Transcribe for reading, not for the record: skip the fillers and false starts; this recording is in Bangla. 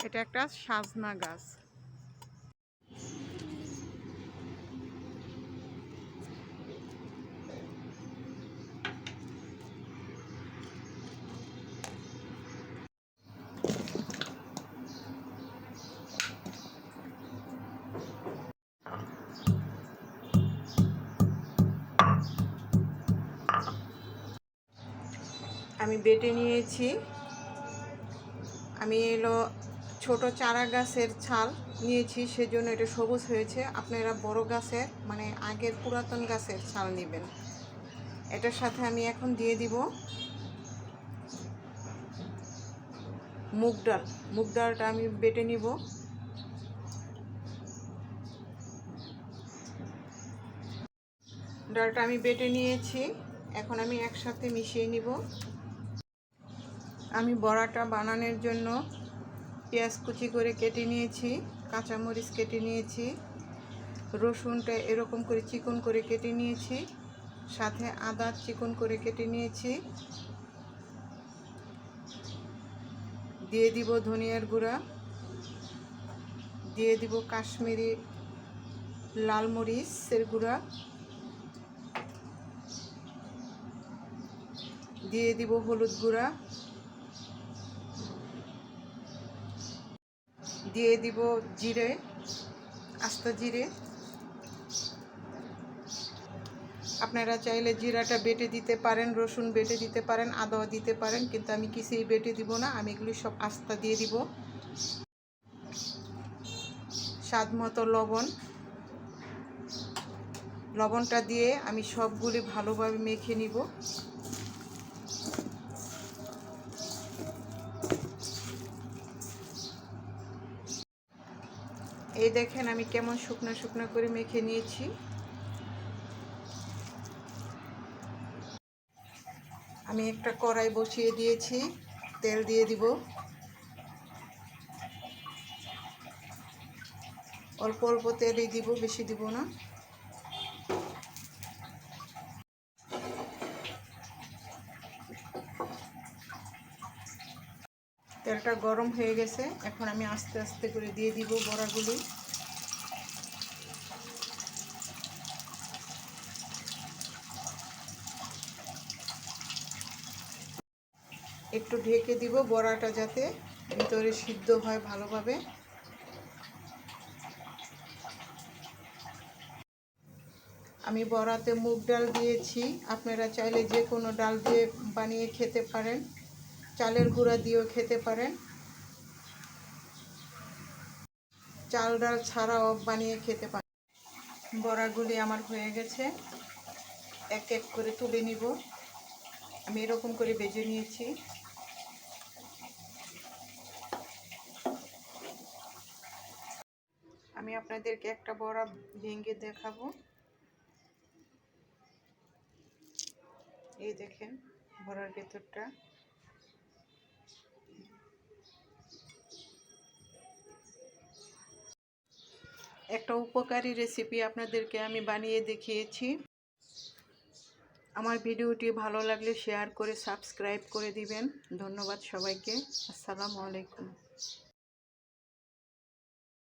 এটা একটা সাজনা গাছ। আমি বেটে নিয়েছি। আমি ছোট চারা গাছের ছাল নিয়েছি, সেজন্য এটা সবুজ হয়েছে। আপনারা বড় গাছের মানে আগের পুরাতন গাছের ছাল নেবেন। এটার সাথে আমি এখন দিয়ে দিব মুগ ডাল। মুগ ডালটা আমি বেটে নিব। ডালটা আমি বেটে নিয়েছি, এখন আমি একসাথে মিশিয়ে নিব। আমি বড়াটা বানানোর জন্য পেঁয়াজ কুচি করে কেটে নিয়েছি, কাঁচামরিচ কেটে নিয়েছি, রসুনটা এরকম করে চিকন করে কেটে নিয়েছি, সাথে আদা চিকন করে কেটে নিয়েছি। দিয়ে দিব ধনিয়ার গুঁড়া, দিয়ে দিব কাশ্মীরি লাল মরিচের গুঁড়া, দিয়ে দিব হলুদ গুঁড়া, দিয়ে দিব জিরে, আস্ত জিরে। আপনারা চাইলে জিরাটা বেটে দিতে পারেন, রসুন বেটে দিতে পারেন, আদাও দিতে পারেন, কিন্তু আমি কিছুই বেটে দিব না, আমি এগুলি সব আস্তা দিয়ে দিব। স্বাদ মতো লবণ, লবণটা দিয়ে আমি সবগুলি ভালোভাবে মেখে নিব। এই দেখেন আমি কেমন শুকনো শুকনো করে মেখে নিয়েছি। আমি একটা কড়াই বসিয়ে দিয়েছি, তেল দিয়ে দিব। অল্প অল্প তেলই দিব, বেশি দিব না। তেলটা গরম হয়ে গেছে, এখন আমি আস্তে আস্তে করে দিয়ে দিব বড়াগুলি। একটু ঢেকে দিব বড়াটা যাতে ভিতরে সিদ্ধ হয় ভালোভাবে। আমি বড়াতে মুগ ডাল দিয়েছি, আপনারা চাইলে যে কোনো ডাল দিয়ে বানিয়ে খেতে পারেন, চালের গুঁড়া দিয়েও খেতে পারেন, চাল ডাল ছাড়াও বানিয়ে খেতে পারেন। বড়াগুলি আমার হয়ে গেছে, এক এক করে তুলে নিব। আমি এরকম করে ভেজে নিয়েছি। আমি আপনাদেরকে একটা বড়া ভেঙে দেখাবো। এই দেখেন বড়ার ভেতরটা। একটা উপকারী রেসিপি আপনাদেরকে আমি বানিয়ে দেখিয়েছি। আমার ভিডিওটি ভালো লাগলে শেয়ার করে সাবস্ক্রাইব করে দিবেন। ধন্যবাদ সবাইকে। আসসালামু আলাইকুম।